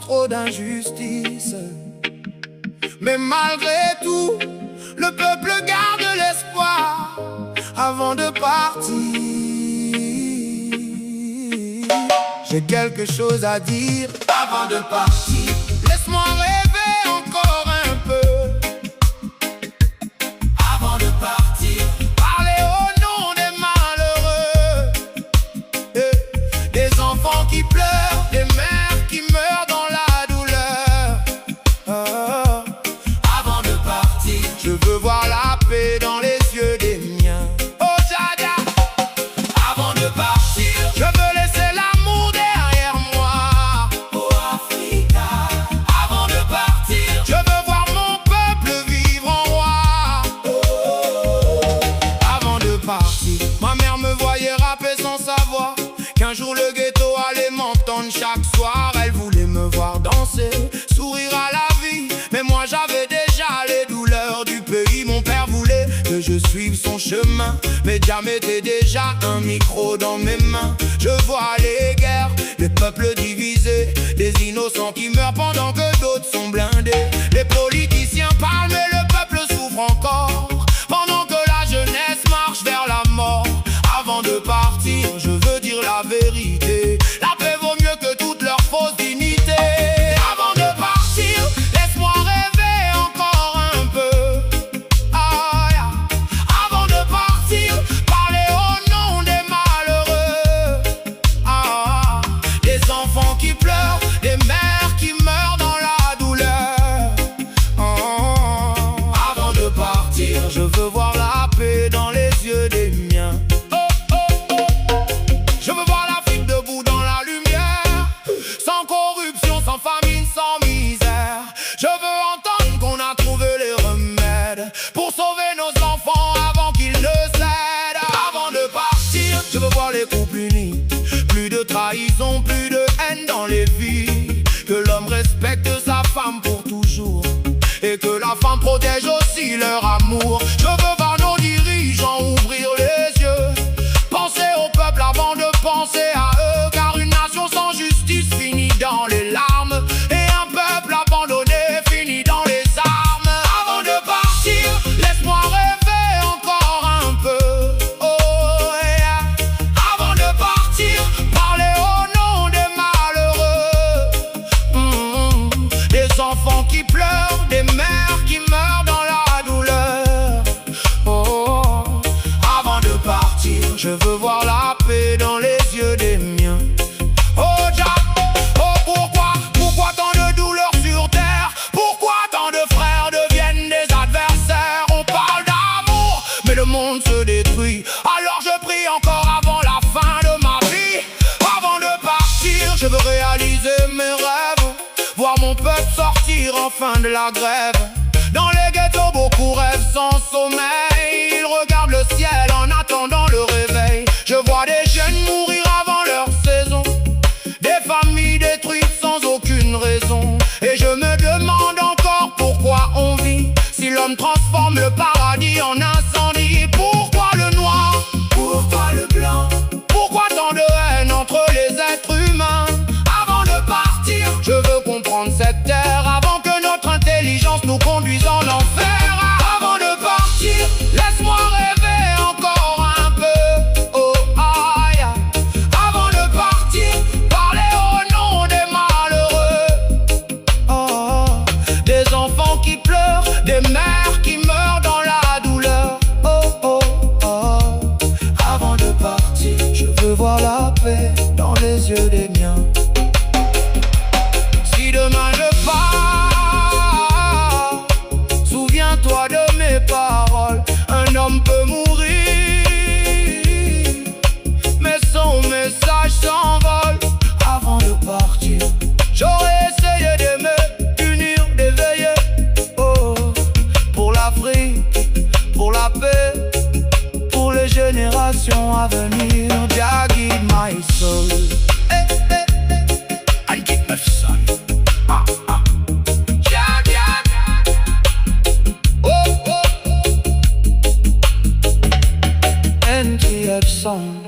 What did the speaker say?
trop d'injustice. Mais malgré tout, le peuple garde l'espoir avant de partir. J'ai quelque chose à dire avant de partir. Laisse-moi rêver encore un peu avant de partir. Parler au nom des malheureux, des enfants qui pleurent, des mères qui meurent dans la douleur. Avant de partir, je veux voir la paix dans les yeux des miens. Oh Jaja, avant de partir, je veux laisser l'amour derrière moi. Oh Africa, avant de partir, je veux voir mon peuple vivre en roi. Avant de partir, ma mère me voyait rapper sans savoir qu'un jour le ghetto allait m'entendre chaque soir. Elle voulait me voir danser, sourire à la vie, mais moi j'avais déjà les douleurs du pays. Mon père voulait que je suive son chemin, mais Jah mettait déjà un micro dans mes mains. Je vois les guerres, les peuples divisés, des innocents qui meurent pendant que d'autres sont blindés. Les politiciens parlent mais le peuple souffre encore, pendant que la jeunesse marche vers la mort. Avant de partir, je veux dire la vérité, la paix vaut mieux que toute leur fausse dignité. Avant de partir, laisse-moi rêver encore un peu. Avant de partir, parler au nom des malheureux. Des enfants qui pleurent, des mères qui meurent dans la douleur. Avant de partir, je veux voir la paix dans les yeux des miens. Je veux voir l'Afrique debout dans la lumière, sans corruption, sans famine, sans misère. Je veux entendre qu'on a trouvé les remèdes pour sauver nos enfants avant qu'ils ne cèdent. Avant de partir, je veux voir les couples unis, plus de trahison, plus de haine dans les vies. Que l'homme respecte sa femme pour toujours, et que la femme protège aussi leur amour. Je veux voir nos dirigeants ouvrir les yeux, penser au peuple avant de penser à eux, car une nation sans justice finit dans les larmes, et un peuple abandonné finit dans les armes. Avant de partir, laisse-moi rêver encore un peu. Oh yeah. Avant de partir, parler au nom des malheureux. Des enfants qui pleurent, des mères qui meurent dans la douleur. Avant de partir, je veux voir la paix dans les yeux des miens. Oh Jah, oh pourquoi tant de douleurs sur terre? Pourquoi tant de frères deviennent des adversaires? On parle d'amour, mais le monde se détruit. Alors je prie encore avant la fin de ma vie. Avant de partir, je veux réaliser mes rêves, voir mon peuple sortir enfin de la grève. Dans les ghettos, beaucoup rêvent sans sommeil. Ils regardent le ciel en attendant le réveil. Je vois des jeunes mourir avant leur saison, des familles détruites sans aucune raison. Et je me demande encore pourquoi on vit, si l'homme transforme le paradis en incendie. Pourquoi le noir? Pourquoi le blanc? Pourquoi tant de haine entre les êtres humains? Avant de partir, je veux comprendre cette terre, avant que notre intelligence nous conduise en enfer. Avant de partir, laisse-moi rêver encore un peu. Oh aïe. Avant de partir, parler au nom des malheureux. Des enfants qui pleurent, des mères qui meurent dans la douleur. Avant de partir, je veux voir la paix dans les yeux des miens. Si demain je pars, souviens-toi de mes paroles. Un homme peut mourir, mais son message s'envole. Avant de partir, j'aurais essayé d'aimer, d'unir, d'éveiller. Pour l'Afrique, pour la paix, pour les générations à venir. Jah guide my soul. And keep my son. NTF song.